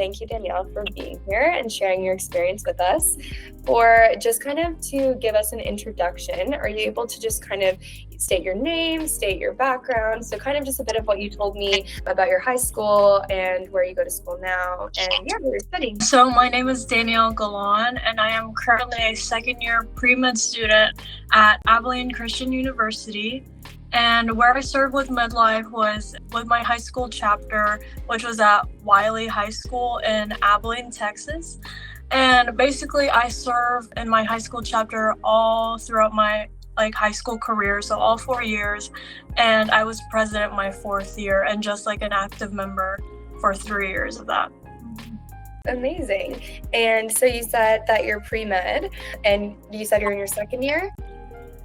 thank you, Danielle, for being here and sharing your experience with us. For just kind of to give us an introduction, are you able to just kind of state your name, state your background, so kind of just a bit of what you told me about your high school and where you go to school now, and where you're studying. So my name is Danielle Galan, and I am currently a second-year pre-med student at Abilene Christian University. And where I served with MEDLIFE was with my high school chapter, which was at Wiley High School in Abilene, Texas. And basically I served in my high school chapter all throughout my high school career, so all 4 years. And I was president my 4th year and just an active member for 3 years of that. Amazing. And so you said that you're pre-med, and you said you're in your 2nd year?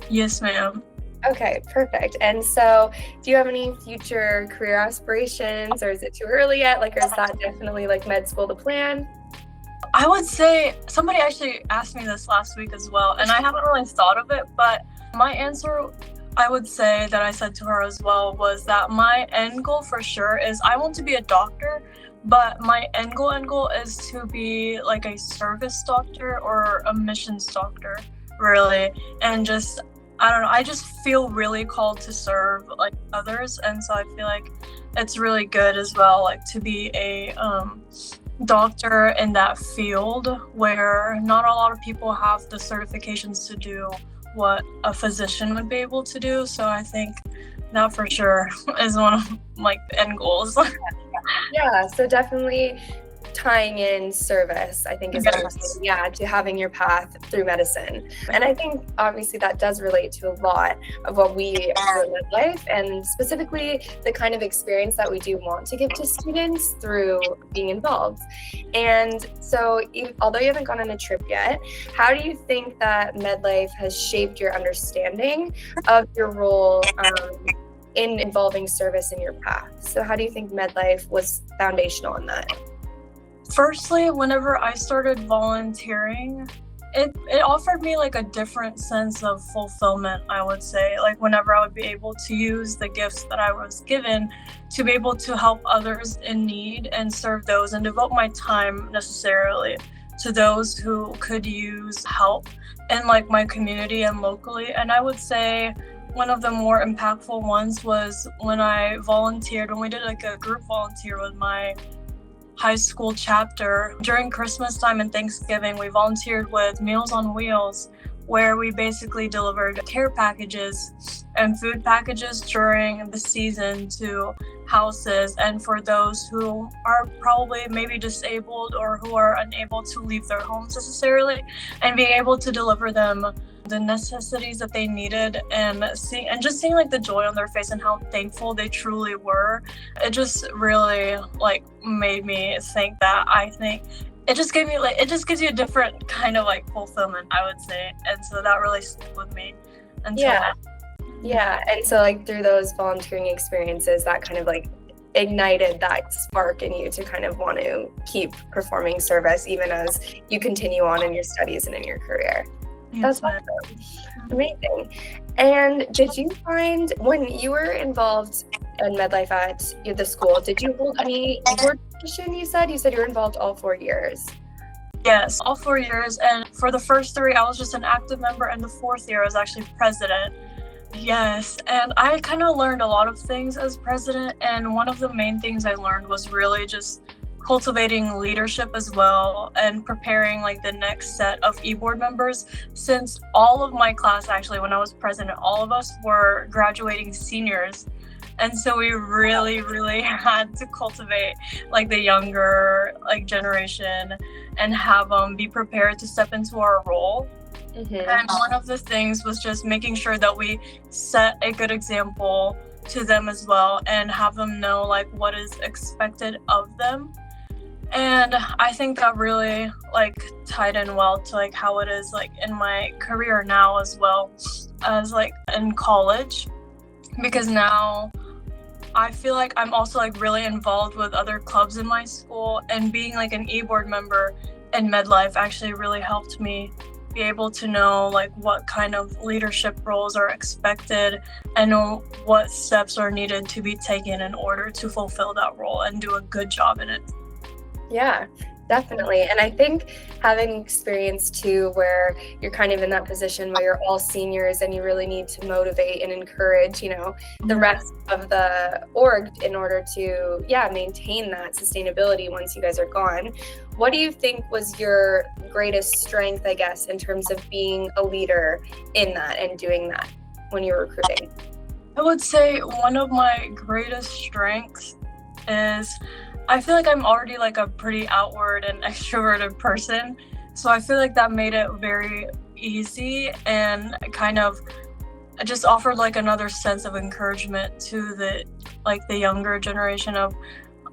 Yes, ma'am. Okay, perfect. And so do you have any future career aspirations, or is it too early yet? Or is that definitely med school the plan? I would say, somebody actually asked me this last week as well, and I haven't really thought of it, but my answer, I would say that I said to her as well, was that my end goal for sure is I want to be a doctor, but my end goal is to be a service doctor or a missions doctor, really. And just, I don't know, I just feel really called to serve others, and so I feel it's really good as well to be a doctor in that field where not a lot of people have the certifications to do what a physician would be able to do. So I think that for sure is one of the end goals. Yeah, so definitely tying in service, I think, is important, to having your path through medicine. And I think obviously that does relate to a lot of what we do in MEDLIFE, and specifically the kind of experience that we do want to give to students through being involved. And so although you haven't gone on a trip yet, how do you think that MEDLIFE has shaped your understanding of your role in involving service in your path? So how do you think MEDLIFE was foundational in that? Firstly, whenever I started volunteering, it offered me a different sense of fulfillment, I would say. Whenever I would be able to use the gifts that I was given to be able to help others in need and serve those and devote my time necessarily to those who could use help in my community and locally. And I would say one of the more impactful ones was when I volunteered, when we did a group volunteer with my high school chapter. During Christmas time and Thanksgiving, we volunteered with Meals on Wheels, where we basically delivered care packages and food packages during the season to houses, and for those who are probably maybe disabled or who are unable to leave their homes necessarily, and being able to deliver them the necessities that they needed, and seeing the joy on their face and how thankful they truly were. It just really made me think that I think it just gave me it just gives you a different kind of fulfillment, I would say. And so that really stuck with me until and so through those volunteering experiences, that kind of ignited that spark in you to kind of want to keep performing service even as you continue on in your studies and in your career. That's awesome. Amazing. And did you find, when you were involved in MEDLIFE at the school, did you hold any board position? You said you were involved all 4 years. Yes, all 4 years. And for the first 3, I was just an active member, and the 4th year I was actually president. Yes, and I kind of learned a lot of things as president, and one of the main things I learned was really just cultivating leadership as well, and preparing the next set of e-board members, since all of my class, actually, when I was president, all of us were graduating seniors. And so we really had to cultivate the younger generation and have them be prepared to step into our role. Mm-hmm. And one of the things was just making sure that we set a good example to them as well, and have them know what is expected of them. And I think that really tied in well to how it is in my career now, as well as in college, because now I feel I'm also really involved with other clubs in my school, and being an e-board member in MEDLIFE actually really helped me be able to know what kind of leadership roles are expected and know what steps are needed to be taken in order to fulfill that role and do a good job in it. Yeah, definitely. And I think having experience too, where you're kind of in that position where you're all seniors and you really need to motivate and encourage, the rest of the org in order to, maintain that sustainability once you guys are gone. What do you think was your greatest strength, I guess, in terms of being a leader in that and doing that when you're recruiting? I would say one of my greatest strengths is I feel like I'm already like a pretty outward and extroverted person. So I feel like that made it very easy and kind of just offered like another sense of encouragement to the younger generation of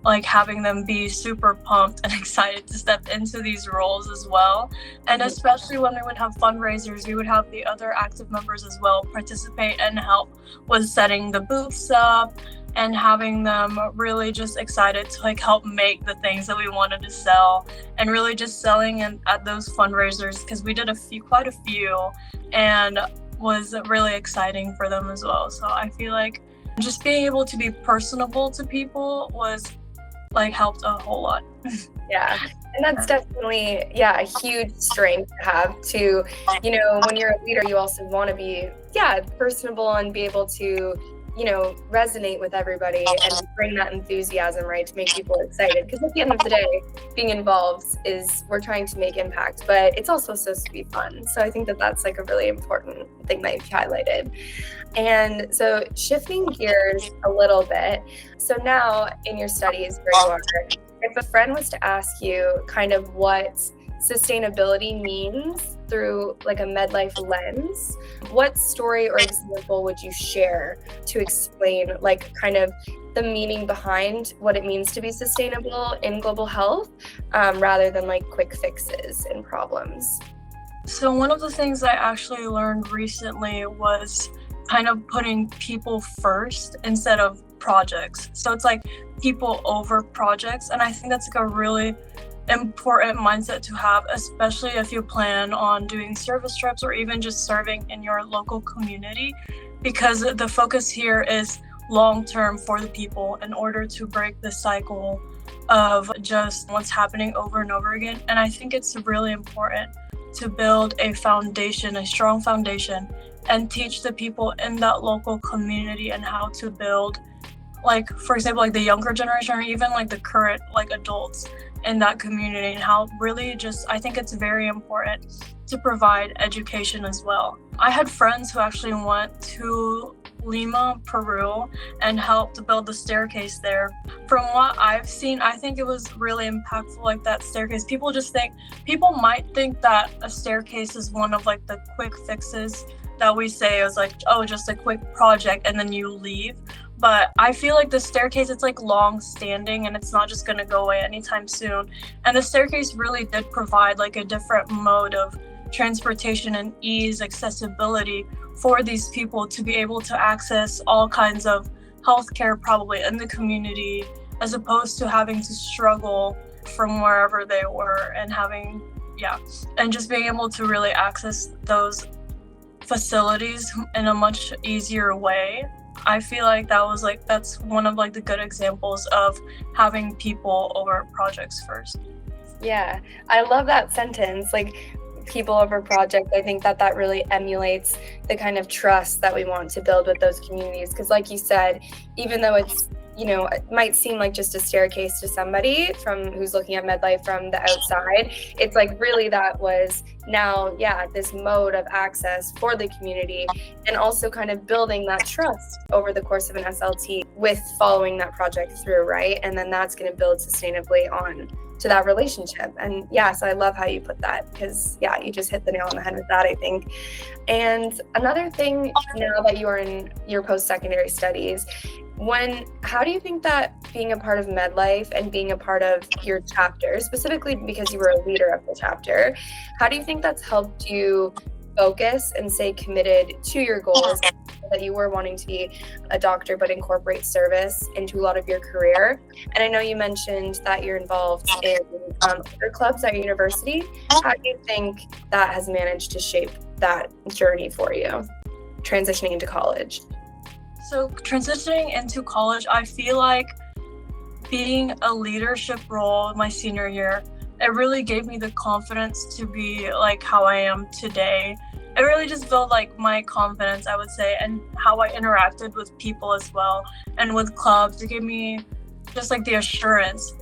like having them be super pumped and excited to step into these roles as well. And especially when we would have fundraisers, we would have the other active members as well participate and help with setting the booths up and having them really just excited to like help make the things that we wanted to sell and really just selling at those fundraisers, because we did quite a few, and was really exciting for them as well. So I feel like just being able to be personable to people was like helped a whole lot. Yeah. And that's definitely, a huge strength to have to, when you're a leader, you also want to be, personable and be able to, resonate with everybody and bring that enthusiasm, right, to make people excited. Because at the end of the day, being involved we're trying to make impact, but it's also supposed to be fun. So I think that that's like a really important thing that you've highlighted. And so shifting gears a little bit. So now in your studies where you are, if a friend was to ask you kind of what sustainability means through like a MEDLIFE lens, what story or example would you share to explain like kind of the meaning behind what it means to be sustainable in global health, rather than like quick fixes and problems? So one of the things I actually learned recently was kind of putting people first instead of projects. So it's like people over projects. And I think that's like a really important mindset to have, especially if you plan on doing service trips or even just serving in your local community, because the focus here is long-term for the people in order to break the cycle of just what's happening over and over again. And I think it's really important to build a foundation, a strong foundation, and teach the people in that local community and how to build, like, for example, like the younger generation or even like the current like adults in that community, and how really just, I think it's very important to provide education as well. I had friends who actually went to Lima, Peru, and helped build the staircase there. From what I've seen, I think it was really impactful, like that staircase. People might think that a staircase is one of like the quick fixes that we say is like, oh, just a quick project and then you leave. But I feel like the staircase, it's like long standing and it's not just going to go away anytime soon. And the staircase really did provide like a different mode of transportation and ease, accessibility for these people to be able to access all kinds of healthcare probably in the community, as opposed to having to struggle from wherever they were and and just being able to really access those facilities in a much easier way. I feel like that's one of like the good examples of having people over projects first. Yeah, I love that sentence, like people over project. I think that really emulates the kind of trust that we want to build with those communities. Because like you said, even though it's, it might seem like just a staircase to somebody who's looking at MEDLIFE from the outside, it's like really that was now, this mode of access for the community, and also kind of building that trust over the course of an SLT with following that project through, right? And then that's going to build sustainably on to that relationship. And so I love how you put that, because you just hit the nail on the head with that, I think. And another thing, now that you are in your post-secondary studies, how do you think that being a part of MEDLIFE and being a part of your chapter, specifically because you were a leader of the chapter, how do you think that's helped you focus and stay committed to your goals, that you were wanting to be a doctor but incorporate service into a lot of your career? And I know you mentioned that you're involved in other clubs at your university. How do you think that has managed to shape that journey for you, transitioning into college? So transitioning into college, I feel like being a leadership role my senior year, it really gave me the confidence to be like how I am today. It really just built like my confidence, I would say, and how I interacted with people as well, and with clubs. It gave me just like the assurance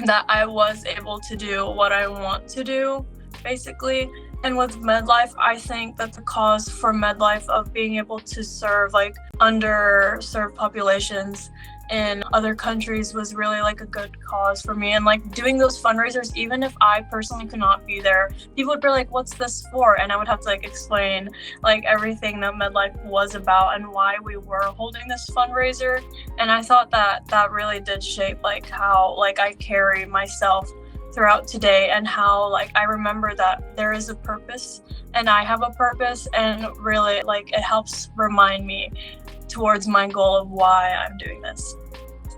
that I was able to do what I want to do, basically. And with MedLife, I think that the cause for MedLife of being able to serve like underserved populations in other countries was really like a good cause for me. And like doing those fundraisers, even if I personally could not be there, people would be like, what's this for? And I would have to like explain like everything that MedLife was about and why we were holding this fundraiser. And I thought that that really did shape like how like I carry myself throughout today, and how like I remember that there is a purpose and I have a purpose, and really like it helps remind me towards my goal of why I'm doing this.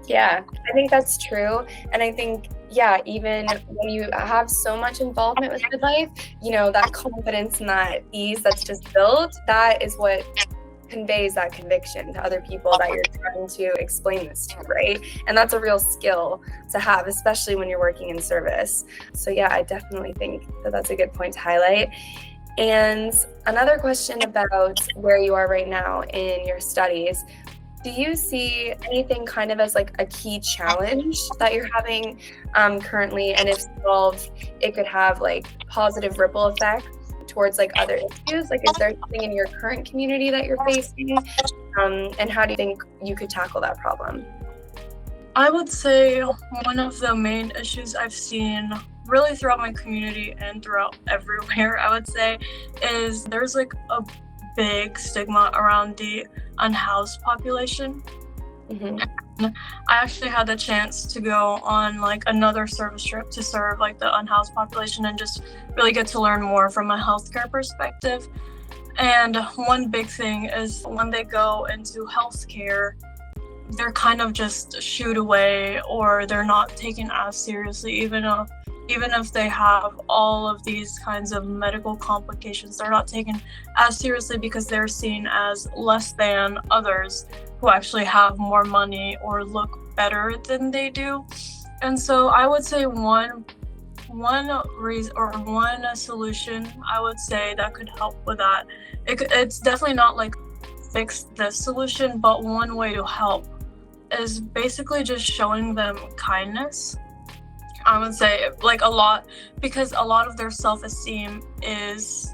Yeah, I think that's true. And I think, yeah, even when you have so much involvement with midlife, you know, that confidence and that ease that's just built, that is what conveys that conviction to other people that you're trying to explain this to, right? And that's a real skill to have, especially when you're working in service. So yeah, I definitely think that that's a good point to highlight. And another question about where you are right now in your studies. Do you see anything kind of as like a key challenge that you're having currently? And if solved, it could have like positive ripple effects towards like other issues? Like, is there something in your current community that you're facing? And how do you think you could tackle that problem? I would say one of the main issues I've seen really throughout my community and throughout everywhere, I would say, is there's like a big stigma around the unhoused population. Mm-hmm. I actually had the chance to go on like another service trip to serve like the unhoused population and just really get to learn more from a healthcare perspective. And one big thing is when they go into healthcare, they're kind of just shooed away, or they're not taken as seriously, even if they have all of these kinds of medical complications. They're not taken as seriously because they're seen as less than others who actually have more money or look better than they do. And so I would say one reason or one solution I would say that could help with that, it's definitely not like fix this solution, but one way to help is basically just showing them kindness. I would say like a lot, because a lot of their self-esteem is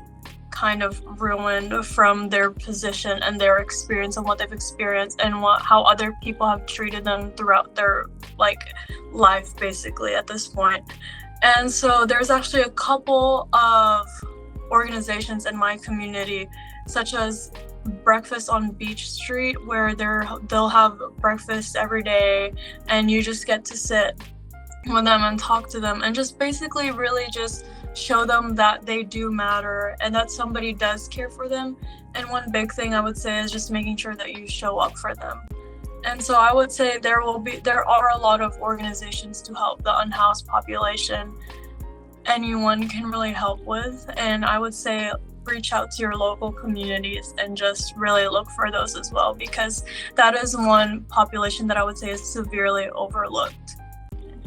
kind of ruined from their position and their experience and what they've experienced and how other people have treated them throughout their like life basically at this point. And so there's actually a couple of organizations in my community, such as Breakfast on Beach Street, where they'll have breakfast every day, and you just get to sit with them and talk to them and just basically really just show them that they do matter and that somebody does care for them. And one big thing I would say is just making sure that you show up for them. And so I would say there are a lot of organizations to help the unhoused population anyone can really help with. And I would say reach out to your local communities and just really look for those as well, because that is one population that I would say is severely overlooked.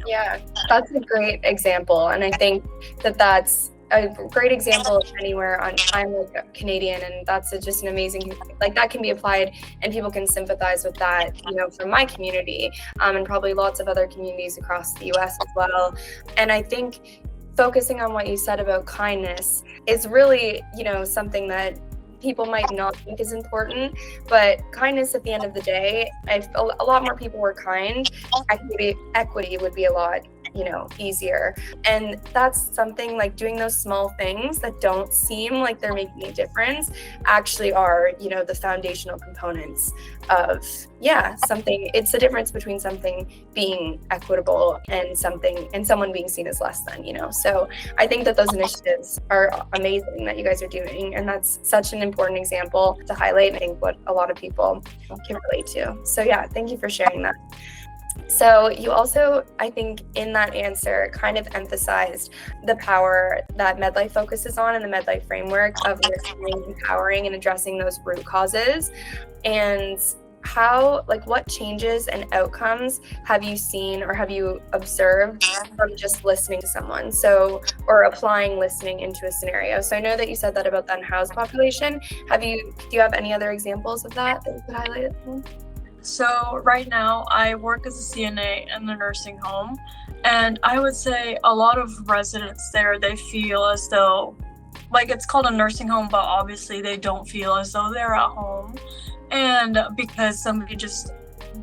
Yeah, that's a great example. And I think that that's a great example of anywhere I'm like Canadian, and that's just an amazing, like that can be applied and people can sympathize with that, you know, from my community and probably lots of other communities across the US as well. And I think focusing on what you said about kindness is really, you know, something that people might not think is important, but kindness at the end of the day, if a lot more people were kind, equity would be a lot, you know, easier. And that's something like doing those small things that don't seem like they're making a difference actually are, you know, the foundational components of, something. It's the difference between something being equitable and someone being seen as less than, you know. So I think that those initiatives are amazing that you guys are doing, and that's such an important example to highlight, and I think what a lot of people can relate to. So yeah, thank you for sharing that. So you also, I think in that answer, kind of emphasized the power that MedLife focuses on in the MedLife framework of listening, empowering, and addressing those root causes. And what changes and outcomes have you seen or have you observed from just listening to someone? So, or applying listening into a scenario. So I know that you said that about the unhoused population. Do you have any other examples of that you could highlight? So right now I work as a CNA in the nursing home, and I would say a lot of residents there, they feel as though, like, it's called a nursing home, but obviously they don't feel as though they're at home. And because somebody just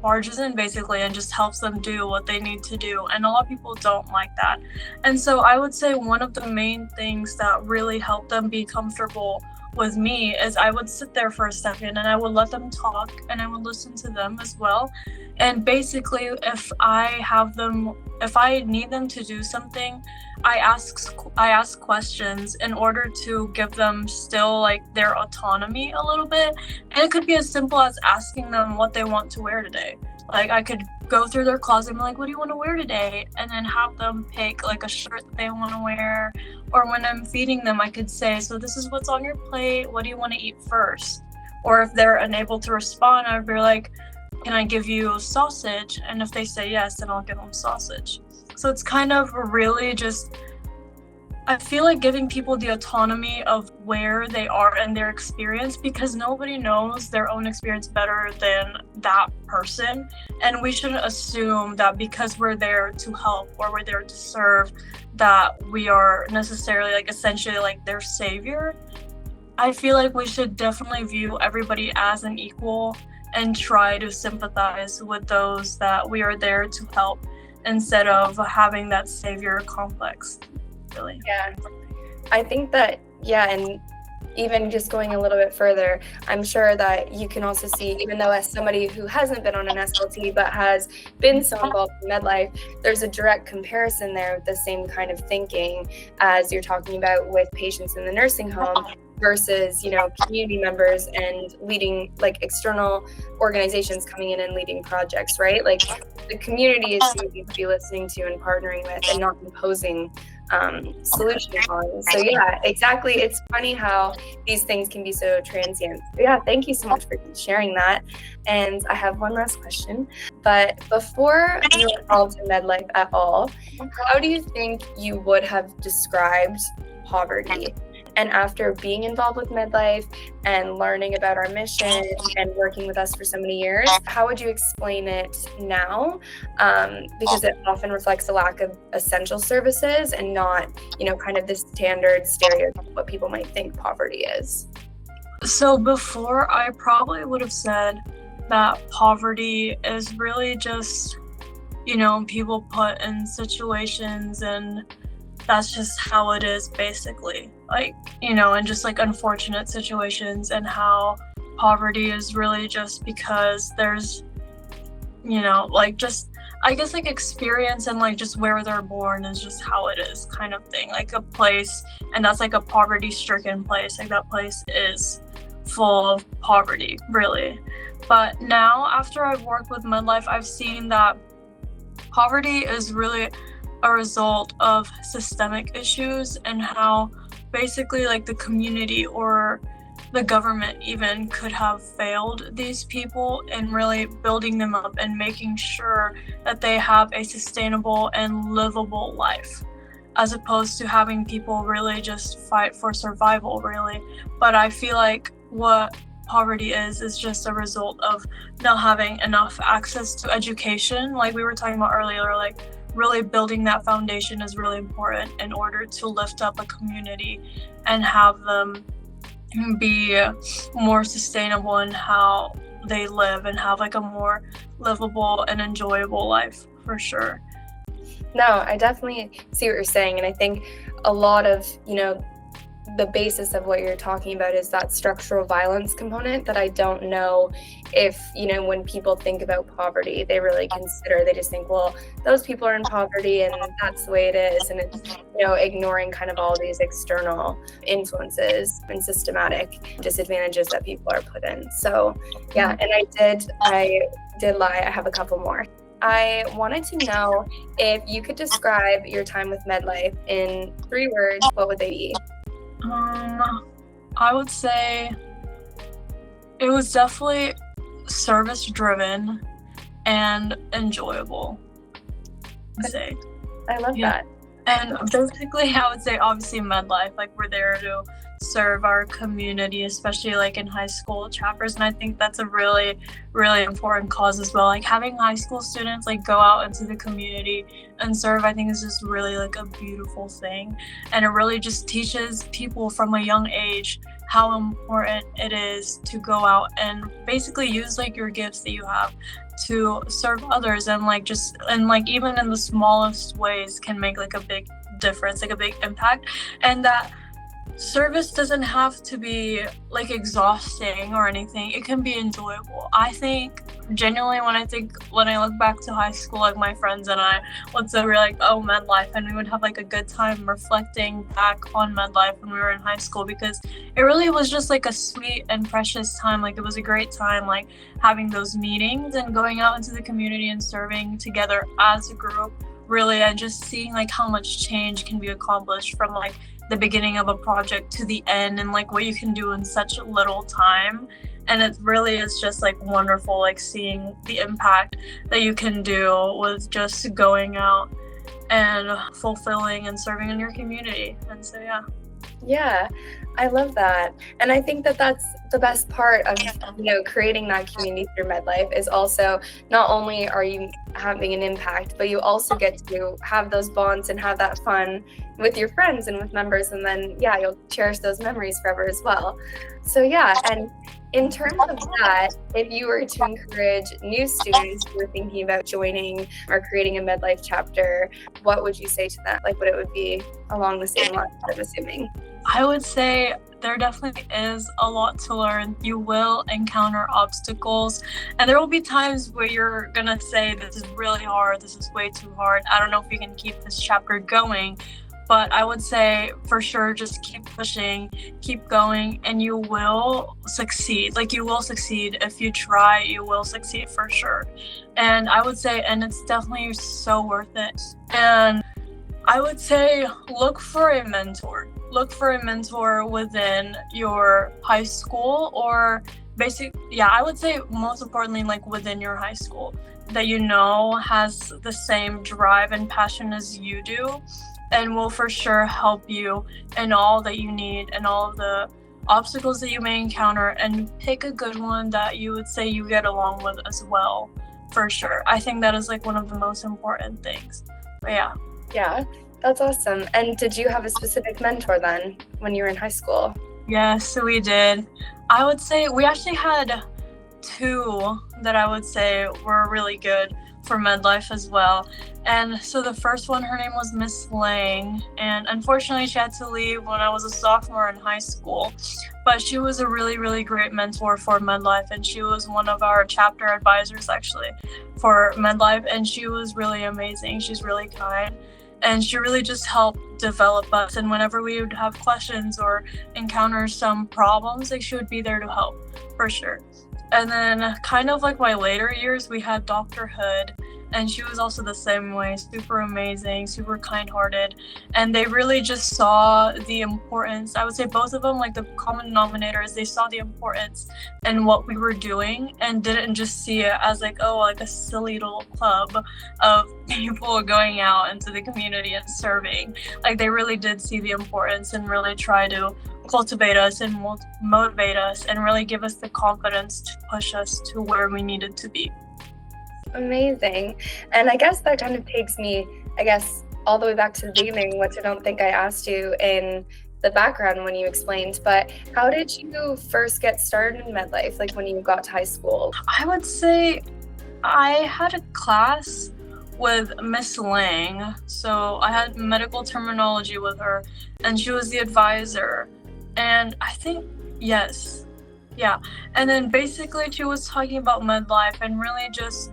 barges in basically and just helps them do what they need to do. And a lot of people don't like that. And so I would say one of the main things that really helped them be comfortable with me is I would sit there for a second and I would let them talk and I would listen to them as well. And basically, if I need them to do something, I ask questions in order to give them still like their autonomy a little bit. And it could be as simple as asking them what they want to wear today. Like, I could go through their closet and be like, what do you want to wear today? And then have them pick like a shirt that they want to wear. Or when I'm feeding them, I could say, so this is what's on your plate. What do you want to eat first? Or if they're unable to respond, I'd be like, can I give you sausage? And if they say yes, then I'll give them sausage. So it's kind of really just, I feel like giving people the autonomy of where they are and their experience, because nobody knows their own experience better than that person. And we shouldn't assume that because we're there to help or we're there to serve, that we are necessarily like essentially like their savior. I feel like we should definitely view everybody as an equal and try to sympathize with those that we are there to help instead of having that savior complex. Really. Yeah, I think that, and even just going a little bit further, I'm sure that you can also see, even though as somebody who hasn't been on an SLT but has been so involved in MedLife, there's a direct comparison there with the same kind of thinking as you're talking about with patients in the nursing home versus, community members and leading, like, external organizations coming in and leading projects, right? Like, the community is who you need to be listening to and partnering with and not imposing solution on. So yeah, exactly. It's funny how these things can be so transient. Yeah, thank you so much for sharing that. And I have one last question. But before you were involved in MedLife at all, how do you think you would have described poverty? And after being involved with MedLife and learning about our mission and working with us for so many years, how would you explain it now? Because it often reflects a lack of essential services and not, kind of the standard stereotype of what people might think poverty is. So before, I probably would have said that poverty is really just, people put in situations and that's just how it is, basically. Like, and just like unfortunate situations, and how poverty is really just because there's, like, just, I guess, like, experience and like just where they're born is just how it is, kind of thing. Like a place, and that's like a poverty-stricken place. Like, that place is full of poverty, really. But now, after I've worked with MedLife, I've seen that poverty is really a result of systemic issues, and how basically like the community or the government even could have failed these people in really building them up and making sure that they have a sustainable and livable life, as opposed to having people really just fight for survival, really. But I feel like what poverty is just a result of not having enough access to education, like we were talking about earlier. Like, really building that foundation is really important in order to lift up a community and have them be more sustainable in how they live and have like a more livable and enjoyable life, for sure. No, I definitely see what you're saying. And I think a lot of, the basis of what you're talking about is that structural violence component that I don't know if, when people think about poverty, they really consider. They just think, well, those people are in poverty and that's the way it is. And it's, ignoring kind of all these external influences and systematic disadvantages that people are put in. So yeah, and I did lie. I have a couple more. I wanted to know if you could describe your time with MedLife in 3 words, what would they be? I would say it was definitely service driven and enjoyable, I'd say. I love that. And basically, I would say obviously MEDLIFE, like we're there to serve our community, especially like in high school chapters. And I think that's a really, really important cause as well. Like having high school students like go out into the community and serve, I think is just really like a beautiful thing. And it really just teaches people from a young age how important it is to go out and basically use like your gifts that you have to serve others, and like just, and like even in the smallest ways can make like a big difference, like a big impact. And that service doesn't have to be like exhausting or anything. It can be enjoyable. I think genuinely when I look back to high school, like my friends and I would say we're like, oh, MEDLIFE, and we would have like a good time reflecting back on MEDLIFE when we were in high school, because it really was just like a sweet and precious time. Like it was a great time, like having those meetings and going out into the community and serving together as a group, really, and just seeing like how much change can be accomplished from like the beginning of a project to the end, and like what you can do in such little time. And it really is just like wonderful, like seeing the impact that you can do with just going out and fulfilling and serving in your community. And so Yeah, I love that. And I think that that's the best part of, creating that community through MEDLIFE is also not only are you having an impact, but you also get to have those bonds and have that fun with your friends and with members. And then, you'll cherish those memories forever as well. So and in terms of that, if you were to encourage new students who are thinking about joining or creating a MEDLIFE chapter, what would you say to them? Like, what it would be along the same lines, I'm assuming. I would say there definitely is a lot to learn. You will encounter obstacles, and there will be times where you're gonna say, this is really hard, this is way too hard, I don't know if you can keep this chapter going. But I would say for sure, just keep pushing, keep going, and you will succeed. Like you will succeed. If you try, you will succeed for sure. And I would say, and it's definitely so worth it. And I would say, look for a mentor. Look for a mentor within your high school, or I would say most importantly, like within your high school that has the same drive and passion as you do, and will for sure help you in all that you need and all of the obstacles that you may encounter, and pick a good one that you would say you get along with as well, for sure. I think that is like one of the most important things. But Yeah, that's awesome. And did you have a specific mentor then when you were in high school? Yes, we did. I would say we actually had two that I would say were really good for MEDLIFE as well. And so the first one, her name was Miss Lang, and unfortunately she had to leave when I was a sophomore in high school. But she was a really, really great mentor for MEDLIFE, and she was one of our chapter advisors actually for MEDLIFE, and she was really amazing. She's really kind, and she really just helped develop us. And whenever we would have questions or encounter some problems, like she would be there to help, for sure. And then kind of like my later years, we had Dr. Hood, and she was also the same way, super amazing, super kind-hearted. And they really just saw the importance. I would say both of them, like the common denominator is they saw the importance in what we were doing and didn't just see it as like, oh, like a silly little club of people going out into the community and serving. Like they really did see the importance and really try to cultivate us and motivate us and really give us the confidence to push us to where we needed to be. Amazing. And I guess that kind of takes me, all the way back to the beginning, which I don't think I asked you in the background when you explained, but how did you first get started in MEDLIFE, like when you got to high school? I would say I had a class with Miss Lang. So I had medical terminology with her, and she was the advisor. And I think, yes. Yeah. And then basically she was talking about MEDLIFE and really just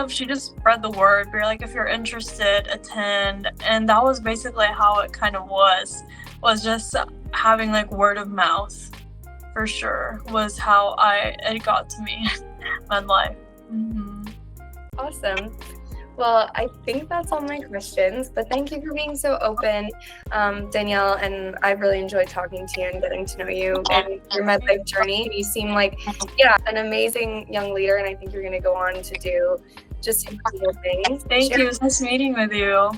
she just spread the word. We were like, if you're interested, attend. And that was basically how it kind of was just having like word of mouth, for sure, was how it got to me, MEDLIFE. Mm-hmm. Awesome. Well, I think that's all my questions, but thank you for being so open, Danielle, and I've really enjoyed talking to you and getting to know you and your midlife journey. You seem like, an amazing young leader, and I think you're going to go on to do just incredible things. Thank you. It was nice meeting with you.